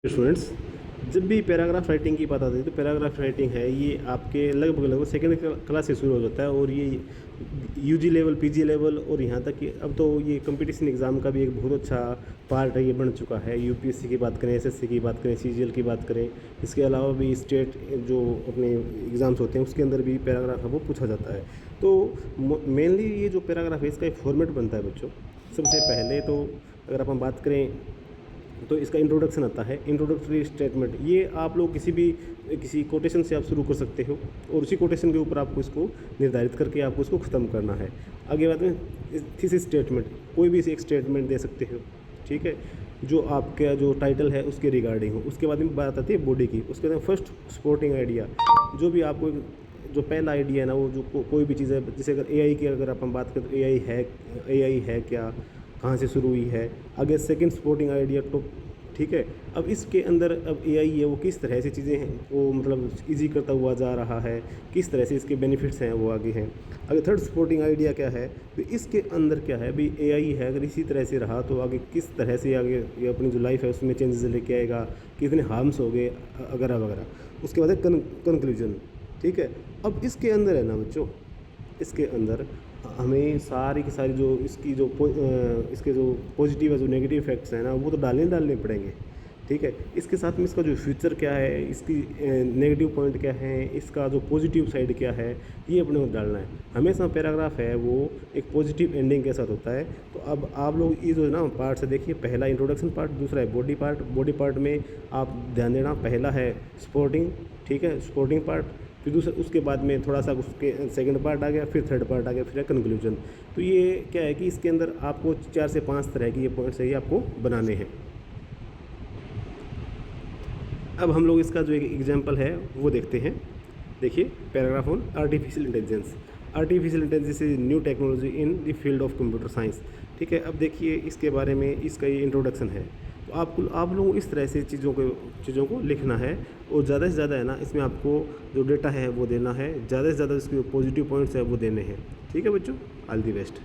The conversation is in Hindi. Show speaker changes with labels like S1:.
S1: स्टूडेंट्स, जब भी पैराग्राफ राइटिंग की बात आती है तो पैराग्राफ राइटिंग है ये आपके लगभग सेकंड क्लास से शुरू हो जाता है और ये यूजी लेवल, पीजी लेवल और यहाँ तक कि अब तो ये कंपटीशन एग्ज़ाम का भी एक बहुत अच्छा पार्ट है, ये बन चुका है। यूपीएससी की बात करें, एसएससी की बात करें, सीजीएल की बात करें, इसके अलावा भी स्टेट जो अपने एग्ज़ाम्स होते हैं उसके अंदर भी पैराग्राफ है वो पूछा जाता है। तो मेनली ये जो पैराग्राफ है इसका एक फॉर्मेट बनता है बच्चों। सबसे पहले तो अगर अपन बात करें तो इसका इंट्रोडक्शन आता है, इंट्रोडक्टरी स्टेटमेंट। ये आप लोग किसी कोटेशन से आप शुरू कर सकते हो और उसी कोटेशन के ऊपर आपको इसको निर्धारित करके आपको इसको ख़त्म करना है। आगे बाद में थीसिस स्टेटमेंट, कोई भी एक स्टेटमेंट दे सकते हो, ठीक है, जो आपका जो टाइटल है उसके रिगार्डिंग हो। उसके बाद में बात आती है बॉडी की। उसके बाद फर्स्ट सपोर्टिंग आइडिया, जो भी आपको जो पहला आइडिया है ना, वो जो कोई भी चीज़ है, जैसे अगर एआई की अगर अपन बात करें तो एआई है क्या, कहाँ से शुरू हुई है। आगे सेकंड सपोर्टिंग आइडिया तो ठीक है। अब इसके अंदर अब एआई है वो किस तरह से चीज़ें हैं वो मतलब इजी करता हुआ जा रहा है, किस तरह से इसके बेनिफिट्स हैं वो आगे हैं। अगर थर्ड सपोर्टिंग आइडिया क्या है, तो इसके अंदर क्या है भी एआई है अगर इसी तरह से रहा तो आगे किस तरह से आगे ये अपनी जो लाइफ है उसमें चेंजेस लेके आएगा, कितने हार्म्स हो गए वगैरह वगैरह। उसके बाद है कंक्लूजन, ठीक है। अब इसके अंदर है ना बच्चों, इसके अंदर हमें सारी की सारी जो इसके जो पॉजिटिव है, जो नेगेटिव इफेक्ट्स हैं ना, वो तो डालने पड़ेंगे, ठीक है। इसके साथ में इसका जो फ्यूचर क्या है, इसकी नेगेटिव पॉइंट क्या है, इसका जो पॉजिटिव साइड क्या है, ये अपने को डालना है। हमेशा पैराग्राफ है वो एक पॉजिटिव एंडिंग के साथ होता है। तो अब आप लोग ये जो है ना पार्ट से देखिए, पहला इंट्रोडक्शन पार्ट, दूसरा है बॉडी पार्ट। बॉडी पार्ट में आप ध्यान देना, पहला है सपोर्टिंग, ठीक है, सपोर्टिंग पार्ट, फिर दूसरा उसके बाद में थोड़ा सा उसके सेकंड पार्ट आ गया, फिर थर्ड पार्ट आ गया, फिर कंक्लूजन। तो ये क्या है कि इसके अंदर आपको 4 से 5 तरह की ये पॉइंट्स है ये आपको बनाने हैं। अब हम लोग इसका जो एक एग्जांपल है वो देखते हैं। देखिए, paragraph on artificial intelligence. Artificial intelligence is new technology in the field of computer science, ठीक है। अब देखिए इसके बारे में इसका ये इंट्रोडक्शन है। तो आप लोगों को इस तरह से चीज़ों को लिखना है और ज़्यादा से ज़्यादा है ना इसमें आपको जो डेटा है वो देना है, ज़्यादा से ज़्यादा इसके पॉजिटिव पॉइंट्स है वो देने हैं, ठीक है बच्चों। All the best.